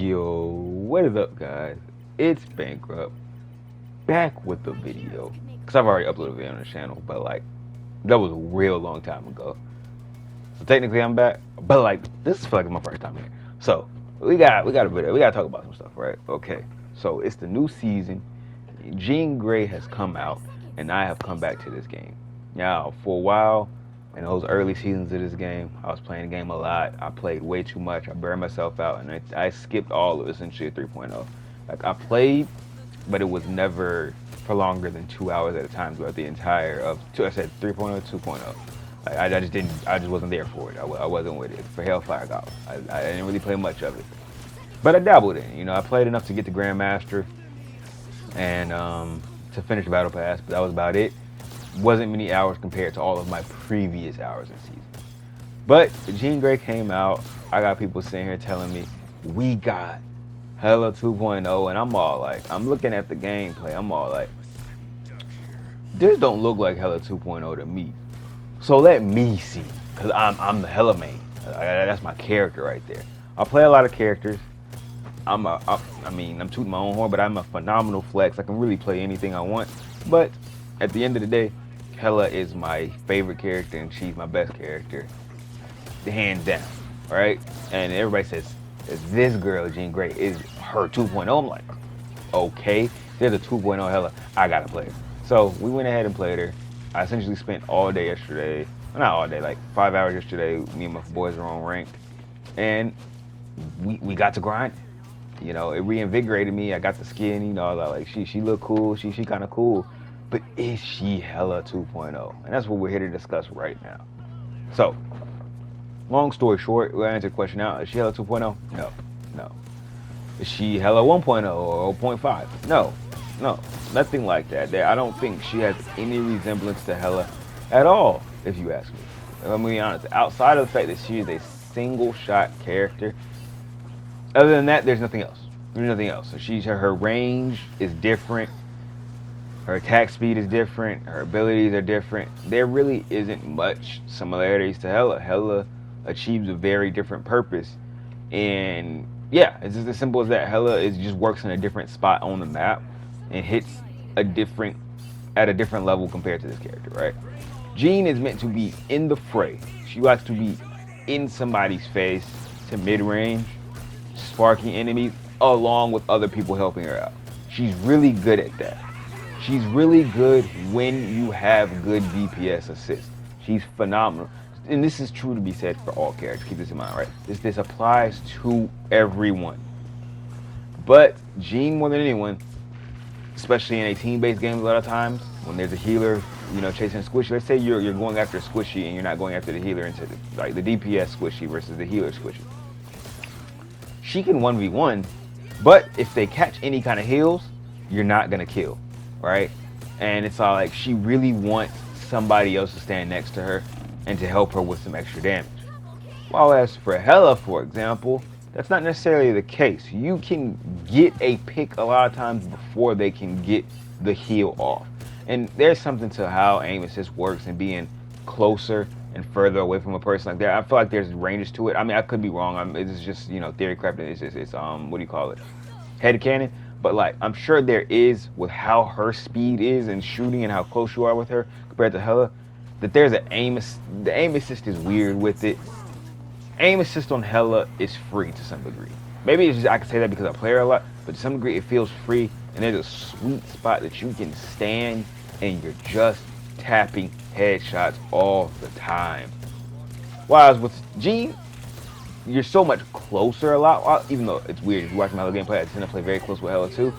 Yo, what is up, guys? It's Bankrupt, back with the video. Because I've already uploaded a video on the channel, but like, that was a real long time ago. So technically I'm back, but like, this is like my first time here. So, we got a video, we gotta talk about some stuff, right? Okay, so it's the new season. Jean Grey has come out, and I have come back to this game. Now, for a while, in those early seasons of this game, I was playing the game a lot. I played way too much. I burned myself out, and I skipped all of essentially 3.0. Like, I played, but it was never for longer than 2 hours at a time throughout the entire of, I said 3.0, 2.0. I just wasn't there for it. I wasn't with it. For Hellfire God, I didn't really play much of it. But I dabbled in it. You know, I played enough to get the Grandmaster and to finish Battle Pass, but that was about it. Wasn't many hours compared to all of my previous hours in season. But Jean Grey came out. I got people sitting here telling me, we got Hela 2.0, and I'm all like, I'm looking at the gameplay, I'm all like, this don't look like Hela 2.0 to me. So let me see, because I'm the Hela main. That's my character right there. I play a lot of characters. I'm tooting my own horn, but I'm a phenomenal flex. I can really play anything I want. But at the end of the day, Hela is my favorite character, and she's my best character, hands down, right? And everybody says, this girl, Jean Grey, is her 2.0. I'm like, okay, there's a 2.0 Hela, I gotta play her. So we went ahead and played her. I essentially spent all day yesterday, well, not all day, like 5 hours yesterday. Me and my boys were on ranked, and we got to grind. You know, it reinvigorated me. I got the skin, you know, I was like, she looked cool, she kind of cool. But is she Hela 2.0? And that's what we're here to discuss right now. So, long story short, we'll answer the question now. Is she Hela 2.0? No. Is she Hela 1.0 or 0.5? No, nothing like that. I don't think she has any resemblance to Hela at all, if you ask me. If I'm being honest, outside of the fact that she is a single shot character, other than that, there's nothing else. So her range is different. Her attack speed is different. Her abilities are different. There really isn't much similarities to Hela. Hela achieves a very different purpose. And yeah, it's just as simple as that. Hela just works in a different spot on the map and hits at a different level compared to this character, right? Jean is meant to be in the fray. She likes to be in somebody's face to mid-range, sparking enemies along with other people helping her out. She's really good at that. She's really good when you have good DPS assist. She's phenomenal. And this is true to be said for all characters. Keep this in mind, right? This applies to everyone. But Jean, more than anyone, especially in a team-based game a lot of times, when there's a healer, you know, chasing a squishy. Let's say you're going after a squishy and you're not going after the healer instead of like the DPS squishy versus the healer squishy. She can 1v1, but if they catch any kind of heals, you're not gonna kill, right? And it's all like she really wants somebody else to stand next to her and to help her with some extra damage. While as for Hela, for example, that's not necessarily the case. You can get a pick a lot of times before they can get the heal off. And there's something to how aim assist works and being closer and further away from a person like that. I feel like there's ranges to it. I mean, I could be wrong. It's just, you know, theory crap. It's what do you call it? Headcanon. But like, I'm sure there is, with how her speed is and shooting and how close you are with her compared to Hela, that there's an the aim assist is weird with it. Aim assist on Hela is free to some degree. Maybe it's just, I can say that because I play her a lot, but to some degree it feels free, and there's a sweet spot that you can stand and you're just tapping headshots all the time. Whereas with Jean, you're so much closer a lot, even though it's weird. If you watch my other gameplay, I tend to play very close with Hela too.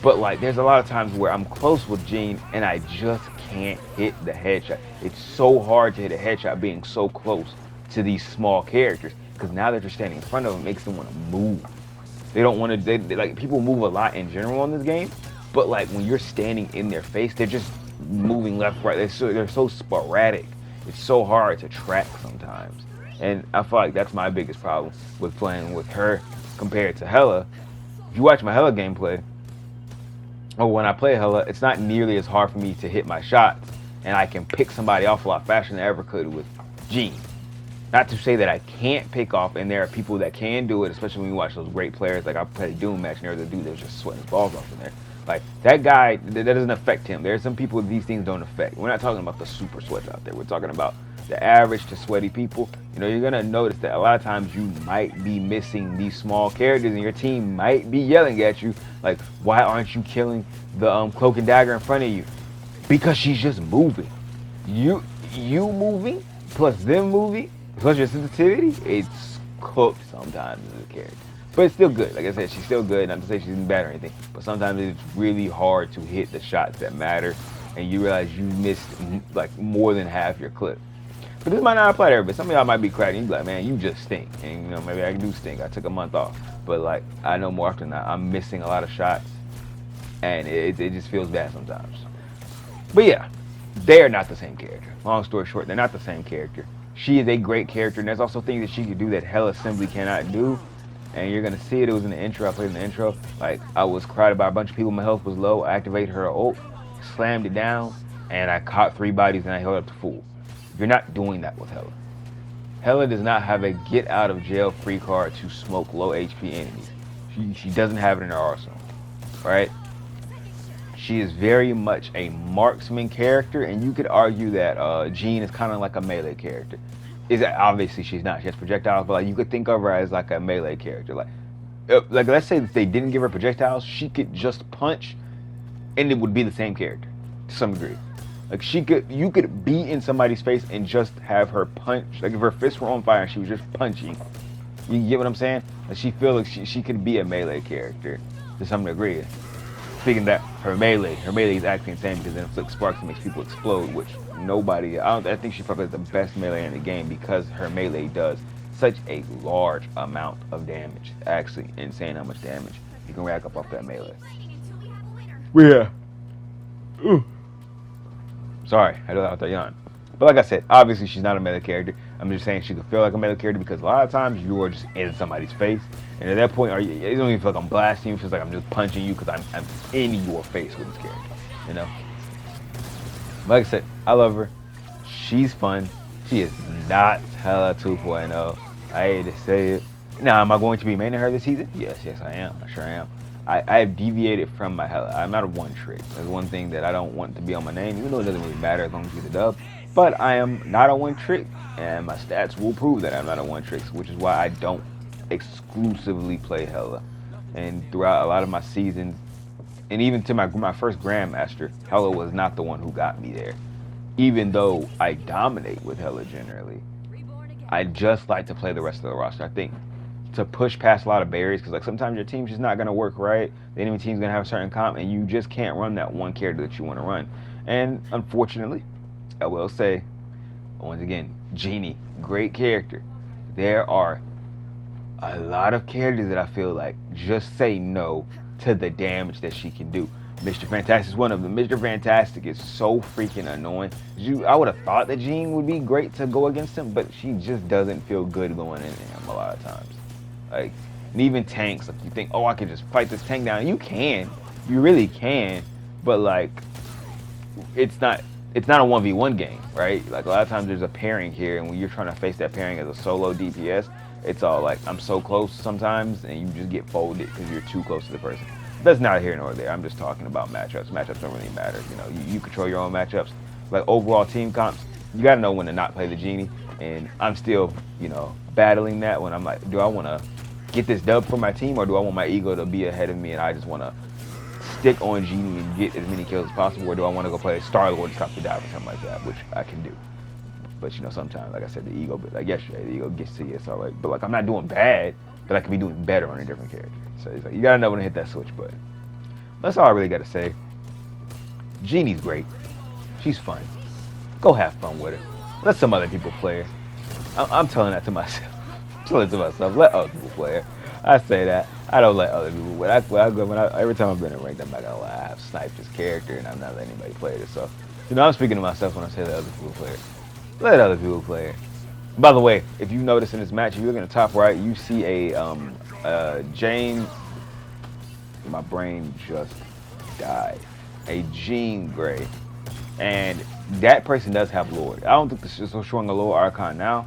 But like, there's a lot of times where I'm close with Jean and I just can't hit the headshot. It's so hard to hit a headshot being so close to these small characters, because now that you're standing in front of them, it makes them want to move. They don't want to, like, people move a lot in general in this game, but like when you're standing in their face, they're just moving left, right. They're so sporadic. It's so hard to track sometimes. And I feel like that's my biggest problem with playing with her compared to Hela. If you watch my Hela gameplay, or when I play Hela, it's not nearly as hard for me to hit my shots, and I can pick somebody off a lot faster than I ever could with Jean. Not to say that I can't pick off, and there are people that can do it, especially when you watch those great players. Like I played a Doom match, and there was a dude that was just sweating his balls off in there. Like that guy, that doesn't affect him. There are some people these things don't affect. We're not talking about the super sweats out there. We're talking about the average to sweaty people. You know, you're gonna notice that a lot of times you might be missing these small characters, and your team might be yelling at you like, "Why aren't you killing the cloak and dagger in front of you?" Because she's just moving. You moving plus them moving plus your sensitivity, it's cooked sometimes as a character. But it's still good. Like I said, she's still good. Not to say she's bad or anything, but sometimes it's really hard to hit the shots that matter, and you realize you missed like more than half your clip. But this might not apply to everybody. Some of y'all might be cracking. You be like, man, you just stink. And you know, maybe I do stink. I took a month off, but like I know more often than not, I'm missing a lot of shots, and it just feels bad sometimes. But yeah, they are not the same character. Long story short, they're not the same character. She is a great character, and there's also things that she can do that Hela simply cannot do. And you're gonna see it. It was in the intro. I played in the intro. Like I was crowded by a bunch of people. My health was low. I activated her ult, slammed it down, and I caught 3 bodies and I held up to full. You're not doing that with Hela. Hela does not have a get out of jail free card to smoke low HP enemies. She doesn't have it in her arsenal, right? She is very much a marksman character, and you could argue that Jean is kind of like a melee character. Is that obviously she's not. She has projectiles, but like you could think of her as like a melee character. Like let's say if they didn't give her projectiles, she could just punch, and it would be the same character to some degree. Like you could be in somebody's face and just have her punch. Like if her fists were on fire and she was just punching, you get what I'm saying? Like she feels like she could be a melee character to some degree. Speaking of that, her melee is actually insane because then it flicks sparks and makes people explode, which nobody, I think she probably is the best melee in the game because her melee does such a large amount of damage. It's actually insane how much damage you can rack up off that melee. Yeah. Ooh. Sorry, I don't have to yawn. But like I said, obviously she's not a melee character. I'm just saying she could feel like a melee character because a lot of times you are just in somebody's face. And at that point, you don't even feel like I'm blasting you. It feels like I'm just punching you because I'm in your face with this character, you know? Like I said, I love her. She's fun. She is not Hela 2.0. I hate to say it. Now, am I going to be maining her this season? Yes, I am. I sure am. I have deviated from my Hela. I'm not a one trick. There's one thing that I don't want to be on my name, even though it doesn't really matter as long as you get the dub. But I am not a one trick, and my stats will prove that I'm not a one trick, which is why I don't exclusively play Hela. And throughout a lot of my seasons, and even to my first Grandmaster, Hela was not the one who got me there. Even though I dominate with Hela generally, I just like to play the rest of the roster. I think to push past a lot of barriers, because like sometimes your team's just not going to work right. The enemy team's going to have a certain comp, and you just can't run that one character that you want to run. And unfortunately, I will say, once again, Genie, great character. There are a lot of characters that I feel like just say no to the damage that she can do. Mr. Fantastic is one of them. Mr. Fantastic is so freaking annoying. I would have thought that Jean would be great to go against him, but she just doesn't feel good going into him a lot of times. Like, and even tanks, like you think, oh, I can just fight this tank down. You can, you really can, but like, it's not a 1v1 game, right? Like a lot of times there's a pairing here, and when you're trying to face that pairing as a solo DPS, it's all like, I'm so close sometimes, and you just get folded because you're too close to the person. That's not here nor there. I'm just talking about matchups. Matchups don't really matter. You know, you control your own matchups. Like overall team comps, you got to know when to not play the Genie. And I'm still, you know, battling that when I'm like, do I want to get this dub for my team, or do I want my ego to be ahead of me and I just want to stick on Genie and get as many kills as possible, or do I want to go play Star-Lord and stop the dive or something like that, which I can do. But you know, sometimes, like I said, the ego, like yesterday, the ego gets to you. So like, but like I'm not doing bad, but I could be doing better on a different character. So it's like, you gotta know when to hit that switch button. That's all I really gotta say. Genie's great. She's fun. Go have fun with her. Let some other people play her. I'm telling that to myself. I'm telling it to myself. Let other people play her. I say that. I don't let other people. Every time I've been in ranked, I'm not gonna lie. I have sniped this character, and I'm not letting anybody play it. So, you know, I'm speaking to myself when I say let other people play it. Let other people play it. By the way, if you notice in this match, if you look in the top right, you see a James. My brain just died. A Jean Grey, and that person does have Lord. I don't think this is showing a lower Archon now.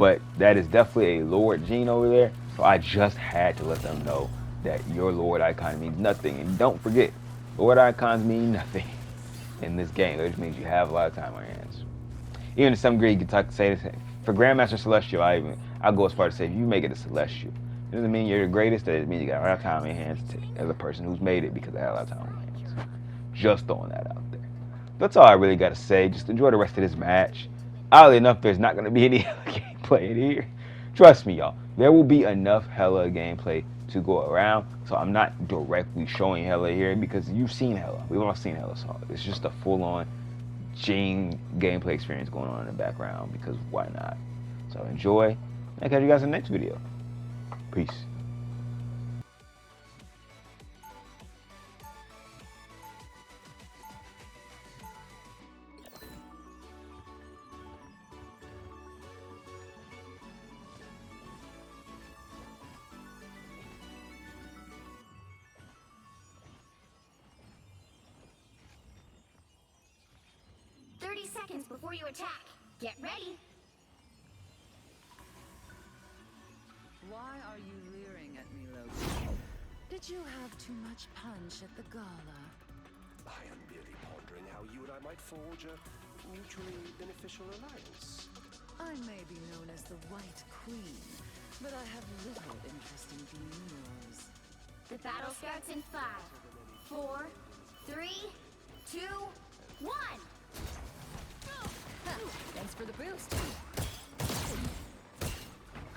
but that is definitely a Lord Gene over there. So I just had to let them know that your Lord icon means nothing. And don't forget, Lord icons mean nothing in this game. It just means you have a lot of time on your hands. Even to some degree, you can say this for Grandmaster Celestial. I'll go as far as to say if you make it a Celestial, it doesn't mean you're the greatest. That means you got a lot of time on your hands as a person who's made it because they had a lot of time on your hands. Just throwing that out there. That's all I really got to say. Just enjoy the rest of this match. Oddly enough, there's not going to be any gameplay in here. Trust me, y'all. There will be enough Hela gameplay to go around. So I'm not directly showing Hela here because you've seen Hela. We've all seen Hela. So it's just a full-on Gene gameplay experience going on in the background because why not? So enjoy. And I'll catch you guys in the next video. Peace. Seconds before you attack. Get ready. Why are you leering at me, Loki? Did you have too much punch at the gala? I am merely pondering how you and I might forge a mutually beneficial alliance. I may be known as the White Queen, but I have little interest in being yours. The battle starts in 5, 4, 3, 2, 1. Thanks for the boost.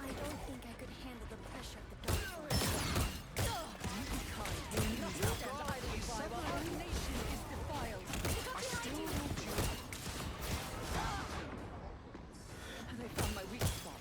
I don't think I could handle the pressure of the dark force. Our nation is defiled. They found my weak spot.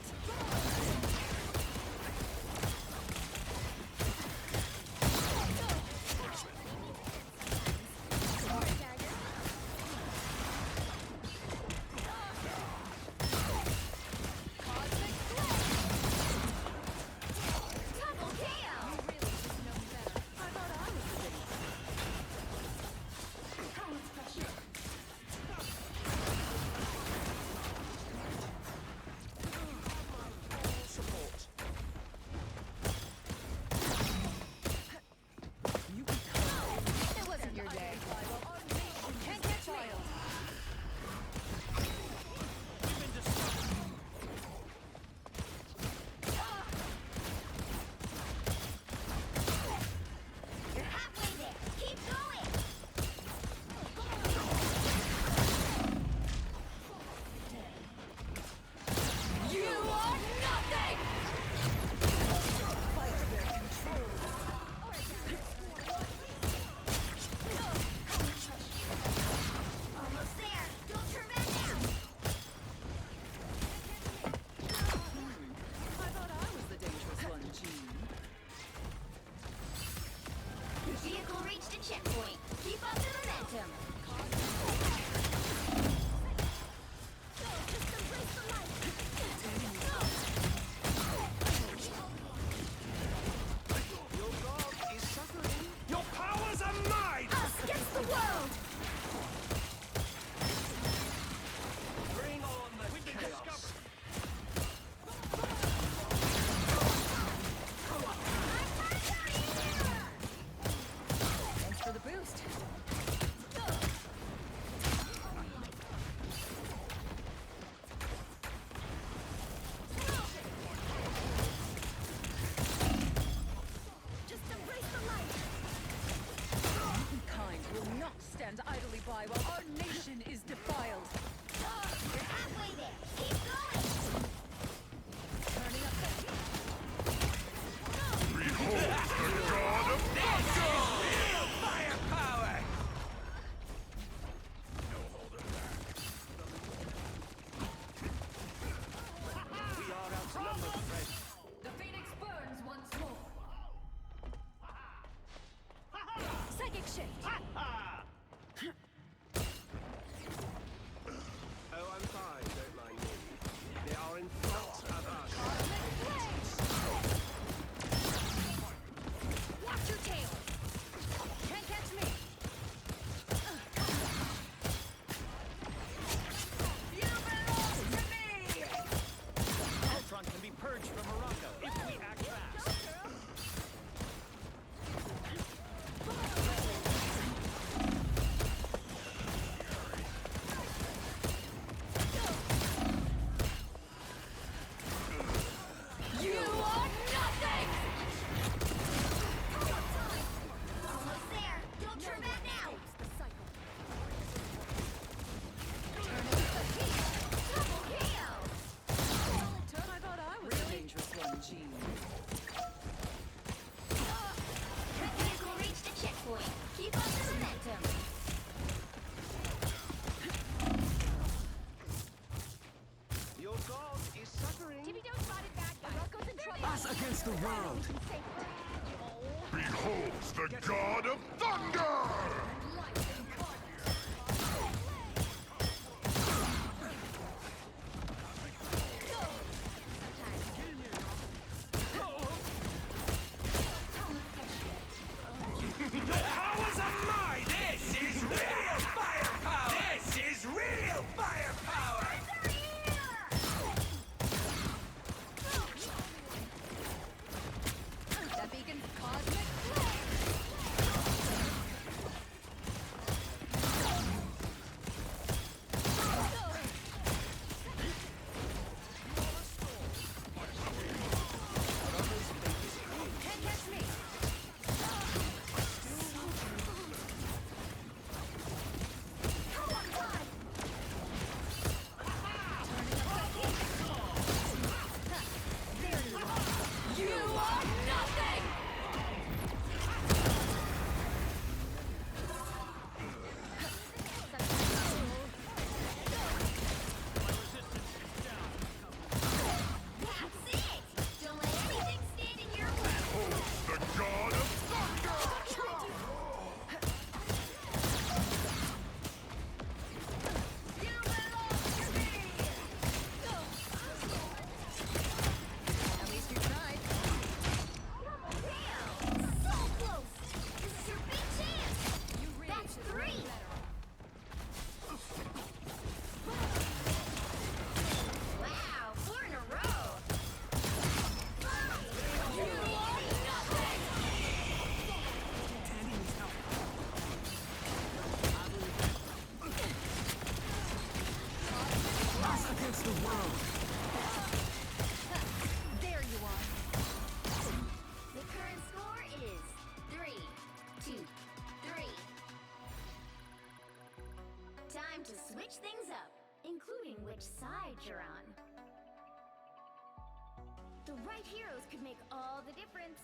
Checkpoint. Keep up the momentum. Just embrace the light. Your dog is suffering. Your powers are mine! Us against the world. Bring on the chaos. Thanks for the boost. Just embrace the light. Mankind will not stand idly by while our nation is defiled. You're halfway there. Keep going. Turning up the Firepower! We are outnumbered, friend. The phoenix burns once more. Psychic shift. Oh, I'm fine. Don't mind me. against the world. Beholds the god of thunder! Powers of mine! This is real firepower! This is real firepower! That beacon's cosmic flame! Can't catch me! You are nothing! That's it! Don't let anything stand in your way. The god of thunder! You belong to me! At least you tried. Damn! So close! This is your big chance! That's 3! Wow, 4 in a row! You are nothing! Tandy needs help. Us against the world. There you are. The current score is 3-2-3. Time to switch things up, including which side you're on. The right heroes could make all the difference.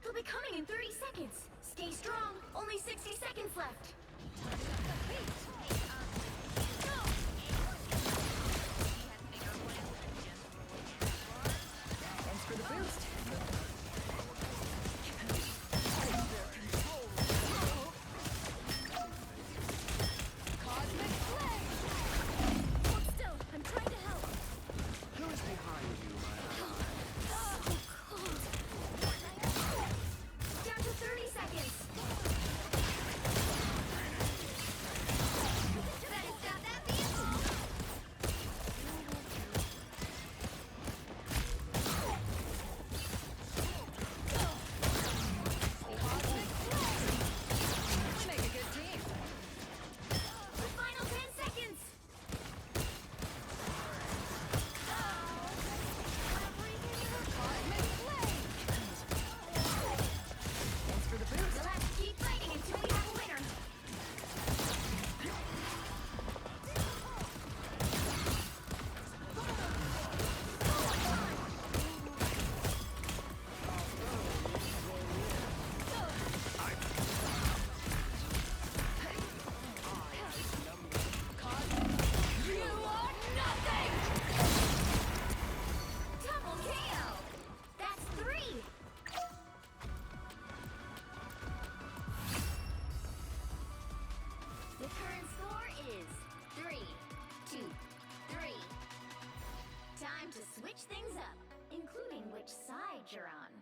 They'll be coming in 30 seconds. Stay strong. Only 60 seconds left. Thanks for the boost. Cosmic flame! Hold still. I'm trying to help. Who's behind you, my ally? Down to 30 seconds. Better stop that vehicle. Cosmic flame! We make a good team. The final 10 seconds. Cosmic flame! Thanks for the boost. You'll have to keep fighting until we have a winner. You are nothing! Double KO. That's 3. The current score is 3-2-3. Time to switch things up, including which side you're on.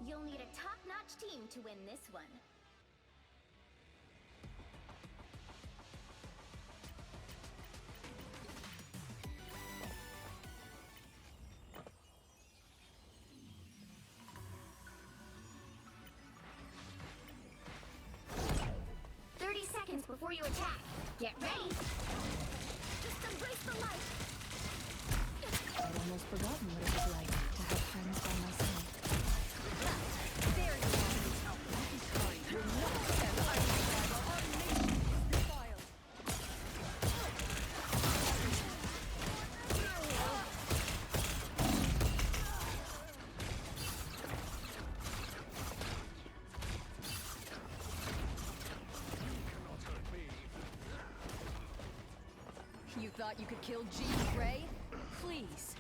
You'll need a top-notch team to win this one. Get ready. Just embrace the light. I'd almost forgotten what it was like to have friends by my side. There you You thought you could kill Jean Grey? Please,